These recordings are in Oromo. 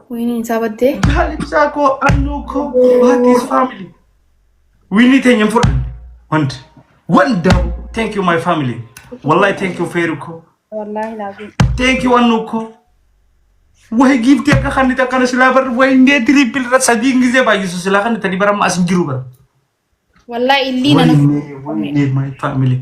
Wini sabate. Galip sako anuko. What is family? We need to for one down. Thank you, my family. Wallahi, thank you, Feruko. Wallahi lazim. Thank you, Anuko. Why give the Kanita Kanaslaver when they triple Sading is by Susilakan Talibaram as in Juba? Wallahi illina We need my family.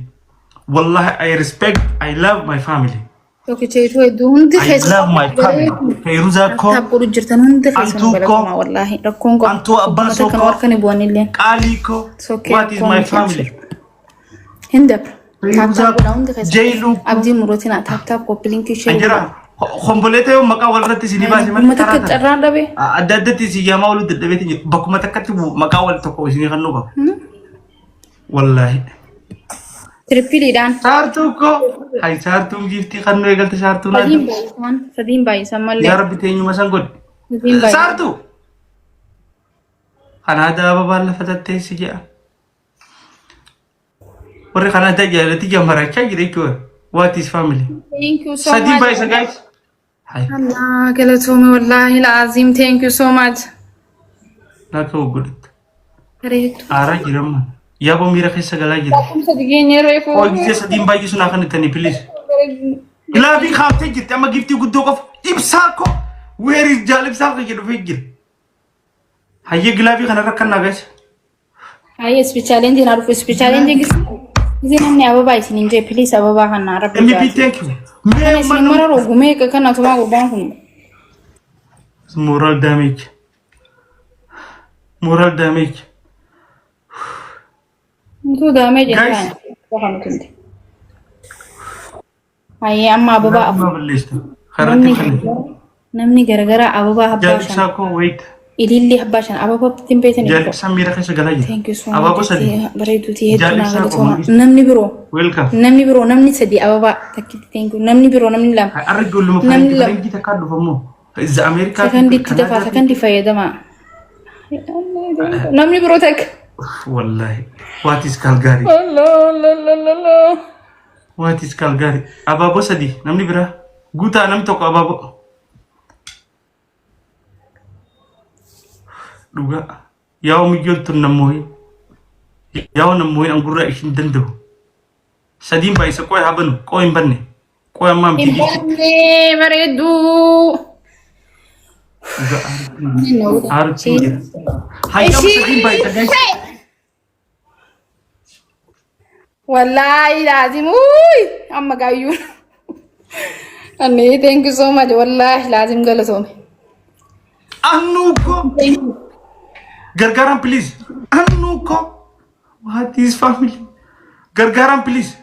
Wallahi, I respect, I love my family. Toki cheetu edu hundi I love my family. Feyruza ko. Tapuru jirtan hundi khaysan balakuma wallahi rakon ko. Antu abbaso ko. Warkani buanillen. Ali ko. What is my family? Hindap. Feyruza Jailu. Abdi murotina tap ko plinki share. Anjira. Khombolete yo maka walrati sini basi man. Mata tarran dabe. Adadati si yama ulu dadabeti bakuma takati maka wal to ko sini kanu ba. Wallahi. Triple dan. Sartu ko. Hai sartu gifti kanu egal te sartu na. Sadim bai samal. Ya rabbi tenyu masangod. Sadim bai. Sartu. Kanada babal fatatte siya. Ore Kanada ya lati ya maracha gire ko. What is family? Thank you so much. Sadim bai sa guys. Hai. Allah galatome wallahi lazim. Thank you so much. Nako good. Correct. Ara giram. Ya bo mira kesa gala gira. Kum sadigene refo. Oh gite Sadim bai suna kan tani please. Ila bi khafte gite ama gifti guddo ko ibsako. Where is jalib sako gido figir. Haye gilabi kana rakana guys. Haye special na rufu special engine Zina ababa isininje please ababa kana rabbi. MVP thank you. Me mara rogume ka kana tuma gurban kun. Moral damage. Moral damage. Itu damage kan. Paham tunde. Haye amma ababa Kharati khali. Namni gara ababa Jalib habbashan. sako wait. Ililli habbashan ababa timpeten. Jalib samira kesa gala gira. Thank you so much. Ababa sadi. Bareedu ti heduna Jalib sako namni biro. Welcome. Namni sadi ababa takiti thank you. Namni biro namni lam. Argo lu mafandi bangi takadu famo. Is America second fayadama. Namni biro tak. Wallahi. What is Calgary? Allah. What is Calgary? Ababo sadi. Namni bira. Guta nam toko ababo. Duga. Yaw mi joltu namoy. Yaw namoy ang gura isin dando. Sadim bai sa koy haban koy banne. Koy mam tigi. Imbanne bareedu. Duga arti. Hay kam sadim bai ta guys. Wallahi lazim. Uy, amma gayu. Anne thank you so much. Wallahi lazim galatome. Anuko. Thank you. Gargaran please. Anuko. What is family? Gargaran please.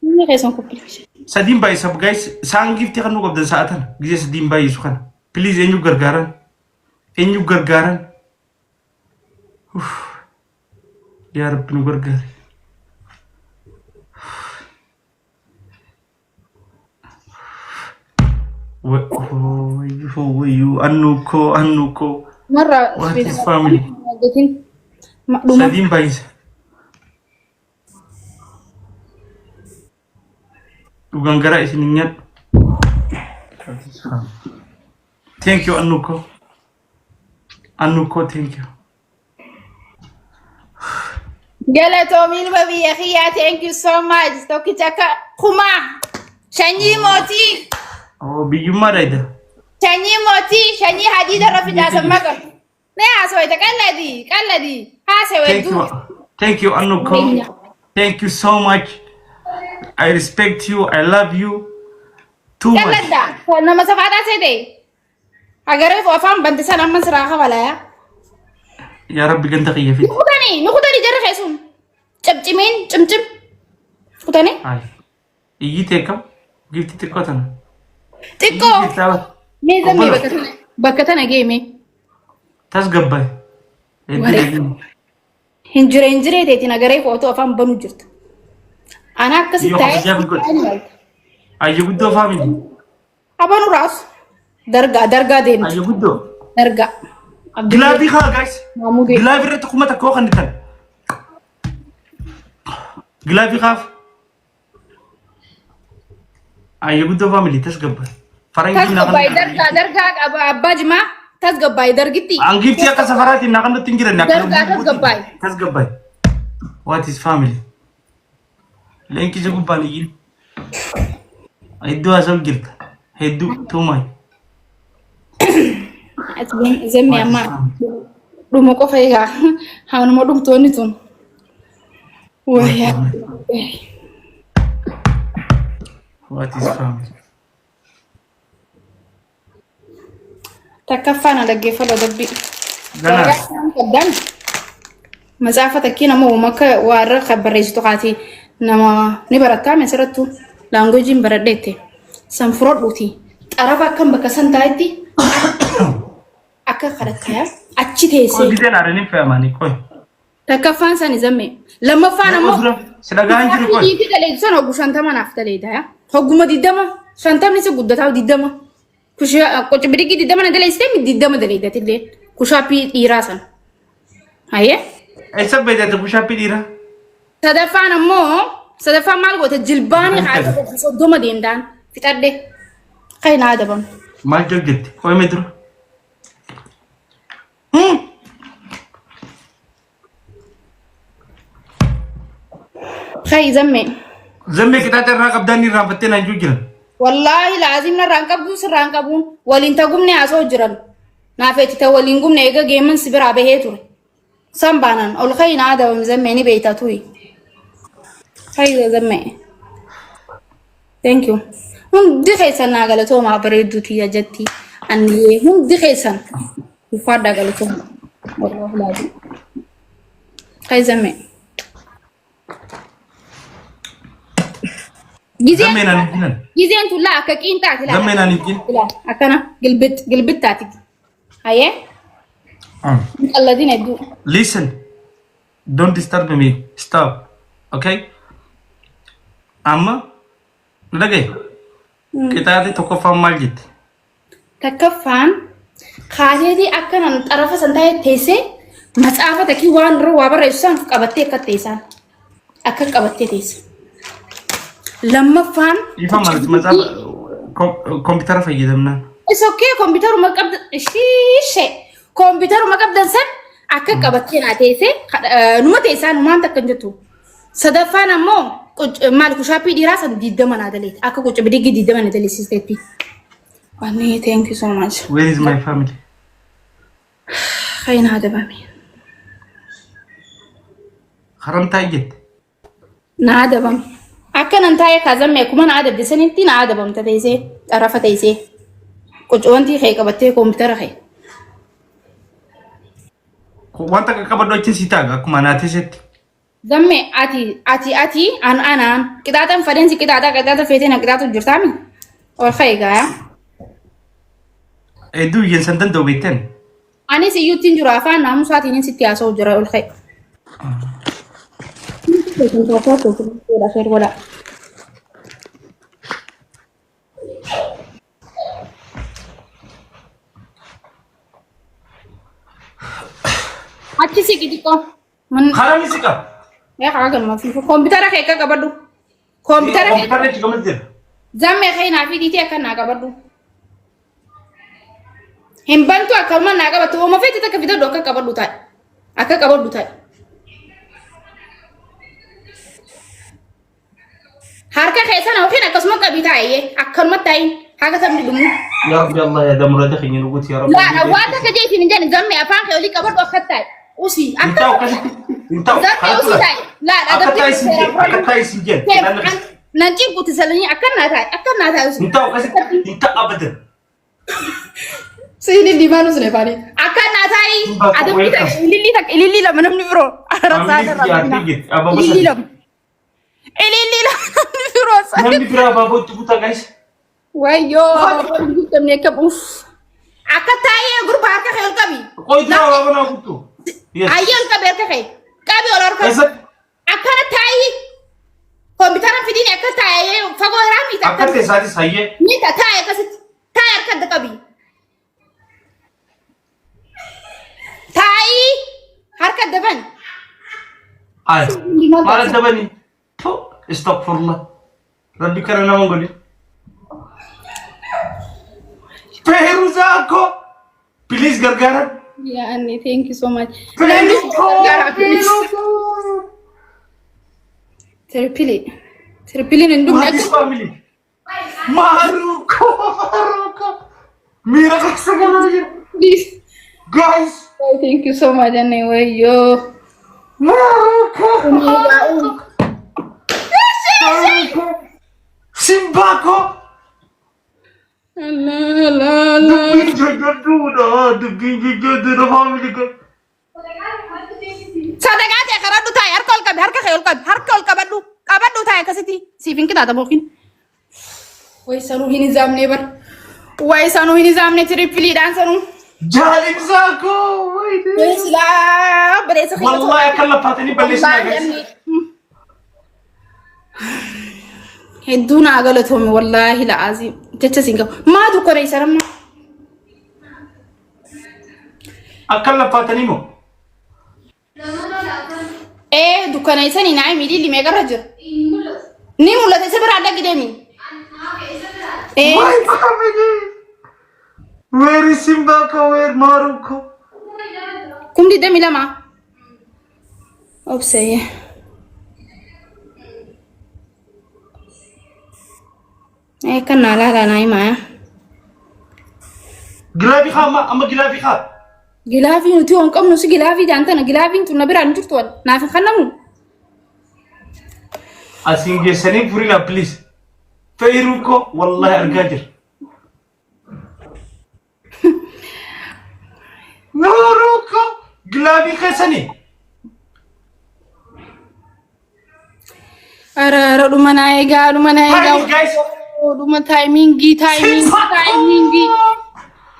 Ni raison compliquée. Sadim bai sab guys. Sang gift kan nuko dan saatan. Gise sadim bai sukan. Please enyu gargaran. Enyu gargaran. Ya Rabbi nu gargar. Oh, you Anuko. Marra. What is family? Makluma. Sadim bai. Dugang gara isininyat. Thank you Anuko. Anuko thank you. Galatomi baby akhiya thank you so much. Toki chaka kuma. Shanyi moti. Oh, biyuma raida. Shanyi moti, shanyi hadida rafida samaga. Ne aswaita kalladi. Thank you. Thank you Anuko. Thank you so much. I respect you. I love you too much. Kallada. Nama safada sede. Agare fo afam bandisa nama siraha wala ya. Ya Rabbi ganda khiya fi. Nukutani jara khaisun. Chimchimin chimchim. Kutani? Ay. Igi tekam. Gifti tekotana. Tikko. Me zambi bakatana game. Tas gabbay. Hinjire teeti nagare foto afam banu jirta. Ana akkasitai. Ayyo guddo family. Abanu ras. Darga deemti. Ayyo guddo. Darga. Gilabi kha guys. Gilabi rete kuma ta ko khanitan. Gilabi khaf. Ayyo guddo family tas gabbay. Farangi na tasgabbaay dargaa abbaa jimaa tasgabbaay dargitti an gifti akka safarati na kan tingiran na dargaa tasgabbaay what is family lenki je gubbani yin iddu asal girta heddu tumay asbin zemmi amma duma ko fayga hawna mo dum toni tun waya what is family takafana dhaggeeffadha dabbi ganas qabdan masaafa takkina moo makka warra khabarreessitu qaati nama ni barataa mesaratu language baradheette san furodhuti xaraba akkam bakka san taayitti akka qarataya achi teesse ko bideen arani faamani koy takafaan san izamme lammaffaan ammoo sidagaan jiru koy diiti daleedu san hoggu shantama naaf daleeda ya hogguma diddama shantamni si guddataa diddama kusha qochi bidigi diddama na daleessite mi diddama daleeda tillee kushaapi dhiiraa san haye ay sabbeedate kushaapi dhiiraa sadaffaan ammoo sadaffaan maal goote jilbaani haadha soddoma deemdaan fixadhe qaynaa dabam maal joggetti koy medru خي زمي زمي كتات الراقب داني رامفتين انجو جرن والله لازم نرانقب دوس رانقبون ولين تقومني عصو جرن نافيتي تولين قومني ايقا جيمن سبرا بهيتو سنبانان اول خي نادا ومزميني بيتاتوي خي زمي thank you هم دي خيسان ناقلتو ما بريدو تي جتي اني هم دي خيسان يفاد قالتو والله لازم خي زمي جيزين تلا كاكين تاتي لا زمينا نجين لا اكنا قلبت تاتي هيا الذين يدو listen don't disturb me stop okay amma lagay kitaati tokko famal jit تكفان خاجدي اكنا طرف سنتاي تيسي مصافه تكي وان رو وابريسان قبتي كتيسان اكن قبتي تيسي لما فان يفهم مالت مصاف كمبيوتر فيدمنا It's okay computer ما قبل شيء computer ما قبل سن أكيد قبتين عتيسة نما تيسان نما أنت كنجتو سدفانا مو مالك شابي دراسة ديدا من هذا ليت أكيد كنت بدي ديدا من هذا ليت سيستي واني thank you so much where is my family خاين هذا بامي خرم تايجت نهذا بام أكن أنتاي كذا ما يكون هذا بدسنين تين هذا بام تبيسه عرفة تيسه كنت أنتي خي قبتي كمبيوتر خي wanta kakabado chisita akuma na tiset زمي أتي أنا كده فرنسي كده فيتنا كده جرتامي والخيجا edu yen santan do beten أنا سيوتين جرافة نامو ساعتين ستي أسو جرا والخي ولا أتي سكتيكو من kharami sika يا حاجة ما في كمبيوتر خيكا كبردو كمبيوتر computer ne chikamdir زمي خي نافي ديتي أكن ناكبردو هم بنتو أكلمان ناكبردو وما في تيتا كفيدا دوكا كبردو تاي أكا كبردو تاي harka khaysan oo xina kasmo qabitaaye akkalma tayn haga sabni dumu ya rabbi allah ya damra dakhin yugut ya rabbi la wata ka jeetin jani zamme afan khayli kabar do khattay usi intaw kasi intaw usi tay la akatay sinjen nanti ku tisalani akanna tay usi intaw kasi inta abadan sini di mana sune pani akanna tay ada kita lili la manam ni bro rasa ada lili la Rosa. Nanti berapa babo tubuta guys? Wayo, kita makeup uff. Akataya grup harka khayal kabi. Koi itu apa na kutu? Yes. Ayam kabi harka khay. Kabi olor kabi. Akatay. Komputer fidin akatay. Fago rami ta. Akate sari sahiye. Ni ta tay kasi tay harka kabi. Tay harka daban. Ay. Mara dabani. Astagfirullah. Rabbi karena mongoli. Peruzako. Please gargara. Yeah, Annie, thank you so much. Peruko. Tripili nindum What is family? Maruko. Mira kasagala. Please. Guys. Oh, thank you so much, anyway, yo. Maruko. Simbako. La. The family. Sadagate karadu tay harkol kabadu kabadu tay kasiti sifin kita tabokin way sanu hini zamne bar way sanu hini zamne tripli dan sanu Jalim Zako. way sila bare sa Wallahi kalla patani balisna guys. heduna agalatum wallahi la azim tacce singa ma du koray saramma Akalla patani mo. dukana isani naay midi li mega rajur ni mulla te sebra ada gidemi My family. Where is Simbako? Where Maruko? kum di demi lama obseye kan nala la naay ma Gilafi khama amma gilafi kha. gilafi nuti on kam no si gilafi janta na gilafi tu na bira njurtu wal na fi khanamu Asinge sani purina please. Feiruko wallahi argajir. Maruko gilafi khasani. ara dumana ega Hi guys. duma timingi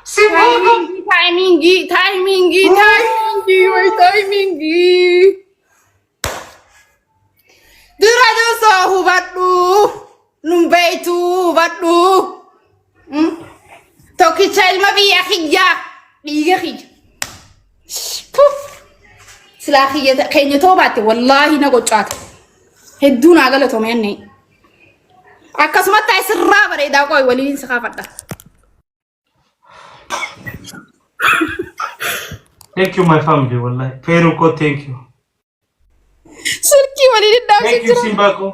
Simbako. timingi way timingi durado so hubadu numbeitu hubadu toki chalma bi akhiya diga khij sila khiya kenya tobate wallahi na gochat heduna galato menne akasmata isra bare da koy walin sakafada Thank you my family wallahi. Feiruko thank you. Surki walin da Thank you Simbako.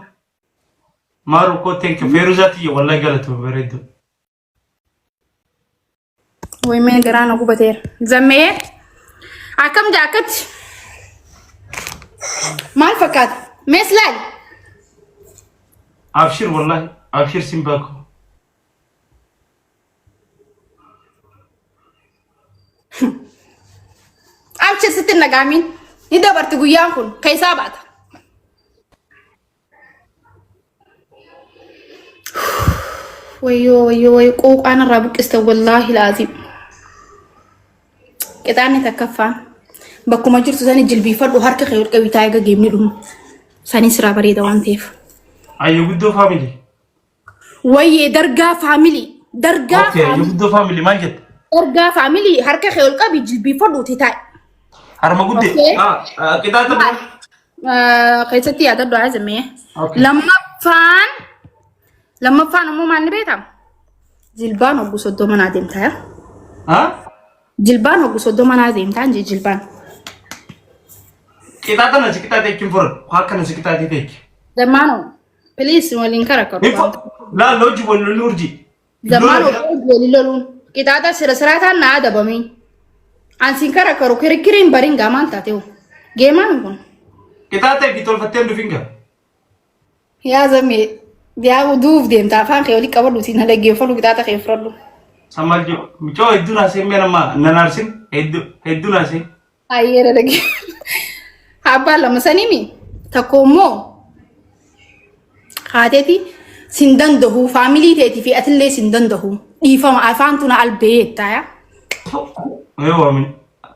Maruko thank you. Feiruzati wallahi galatu beredu. way me garana ku bater zamme akam jakat mal fakat meslal Abshir wallahi. Abshir Simbako. amche sitin nagamin ida barti guyan kun kaysa bata wayo qoqana rabuk ista wallahi lazim kedani takaffa bakuma jirtu sani jilbi fadu harka khayul qawita ga gemni dum sani sira barida wantef Ayo guddo family. waye darga family Okay, you guddo family manjet. darga family harka khayul qabi jilbi fadu titai Harma gudde. Okay. Kita tu. qaysati ada doa zamme Okay. lama fan mo man betam jilban ogu soddo manadem ta Ha? jilban ogu soddo manadem ta nje jilban Kita tu nasi kita take for. Hakkan nasi kita take. zamano please walin karakaro La loji wal nurji. zamano lilolun kita ta sirasrata na ada bami an sin karakaro kirkirin baringa manta teo geman kun Kita take bitol fatem du finger. ya zame dia uduf dem ta fan khayoli kabadu tin halage falu kita ta khayfradu Samajo. Micho eddu nasi mera ma nanarsin eddu nasi. ayere lagi habala masanimi takomo khadeti sindan dohu family teti fi atle sindan dohu difam afantuna albeit ya Ayo amin.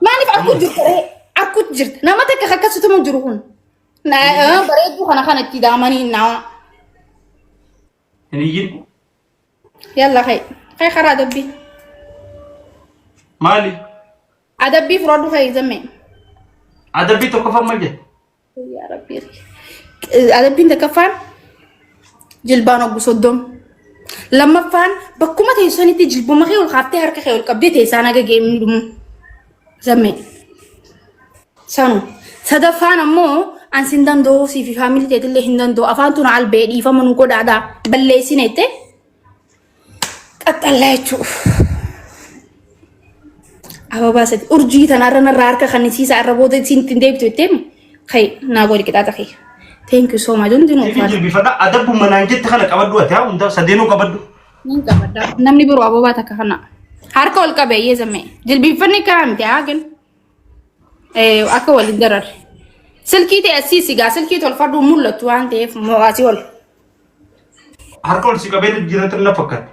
mani aku jirt nama tak khakatu tumun jurun na baredu khana tidamani na Ini yin. yalla khay khara dabbi Mali. adabbi frodu khay zamme Ada bito ko famaje. ya rabbi adabbi ta kafan jilbano gusodom لما فان بكم تيسوني تجيب ما خيول خاطي هرك خيول قبدي تيسانا جيم دم زمي سانو سدفان أمو أن سندن دو سي في فاميلي تيتلي هندن دو أفان تون على البيت يفهم منو كود عدا بلسي نيته أطلعتو أبا باسد أرجي تنارنا رارك خنيسي سعربوده سين تنديب تويتم خي ناقولي كده تخي thank you so much undi no Jadi bifada adabu mananjit kana kabaddu ata unda sadeno kabaddu. nin kabadda namni biru ababa takana har kol ka be yezame jil bifani kam te agen aka wal darar silki te asisi ga silki tol fardu mullatu ante mawasi wal Har kol si kabelu jiratul la fakat.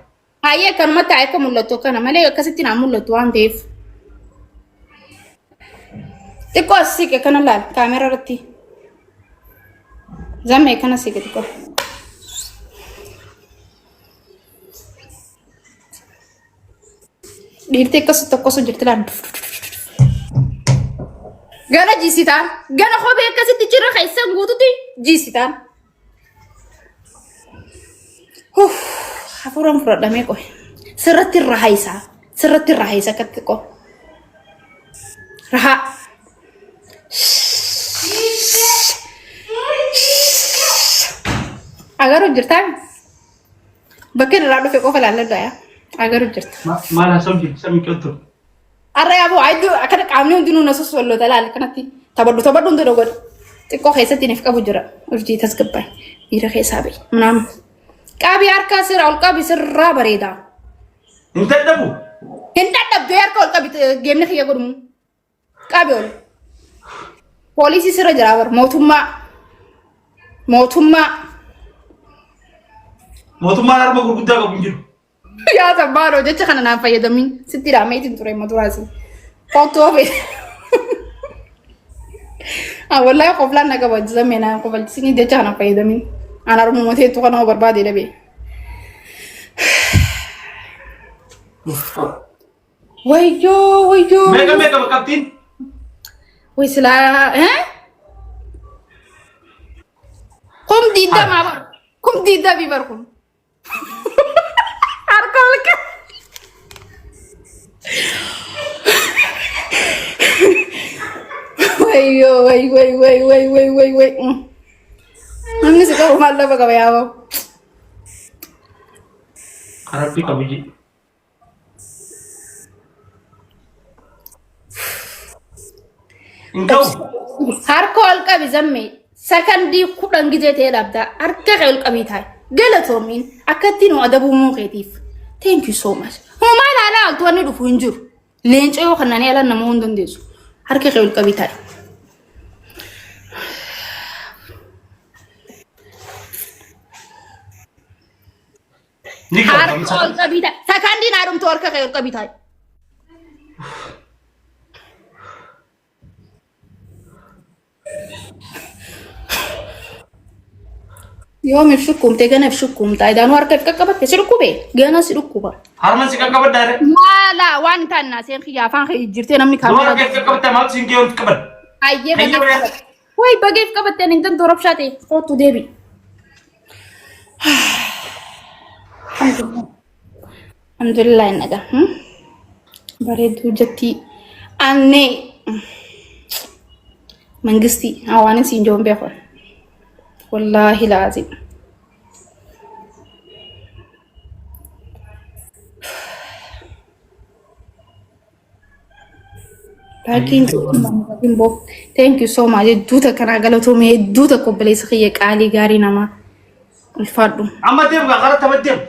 aye kan mata ay ka mullatu kana male kasitina mullatu ante te ko asike kana la camera ratti زمي كنا سيكتكو ديرتي كسو تكسو جرتلان غانا جيسيتان غانا خوبي كاسي تجرا خيسان غوتو جيسيتان حفورم فرودامي كو سرت الرهيسا كتكو رها agar ujirtan bakir radu fe ko fala la ya agar ujirta Malah sami kyoto. arre abu aidu akada kamni undinu nasu sollo dalal kanati tabaddu ndo dogod te ko khaysa tinif ka bujura urji tasgabay ira khisabi manam qabi arka sir al qabi sir barida Inta dabu. do yar ko qabi gemne khiya godum qabi ol polisi sir jarawar motumma Mootummaan harma gurguddaa qabu hin jiru. yaa sabbaadoo jecha kana naan fayyadamin sitti dhaameetiin ture maturaasi qottoo fe wallahi qoflaan na qabajjisame naan qofalchisini jecha kana fayyadamin aan harmuma teettu kana barbaade dhabe wayyoo Meeqa baqqabtiin? way silaa kum diidda maa bar kum diidda bi bar kun harkolka way namni si qabu maal lafa qaba yaaba Harabbii qabiyyi. Intawu. harka ol qabi zamme sakandii 10 gizee ta'ee dhabda harka kee ol qabii taa'e galatoomiin akkattiin adabuu muuqeetiif thank you so much homaa ilaalaa altu wanni dhufu hin jiru leencoo yoo kanneen yaalan nama hin dandeessu harka kee ol qabii taa'e harka ol qabii taa'e sakandiin haadhumtu harka kee ol qabii taa'e يوم الشكوم تجانا في شكوم تايدانو أركب كقبت تسرقوبه جانا سرقوبه Harma si kakabad dare. لا وان تانا سين خيافان خي جرتين أمي Dua كاميرا rakyat kakabad tamal singkiyon kakabad. أيه Ayo, بجيب ya. وي بجيب كبت تاني إنتن تورب شاتي خوتو ديبي الحمد لله إنك بريد وجتي أني منجستي أواني سينجون بيخون والله لازم لكن thank you so much دوتا كان قالتو مي دوتا كوبليس خيك علي غاري نما الفادو Amma dem ga kharat tabaddem.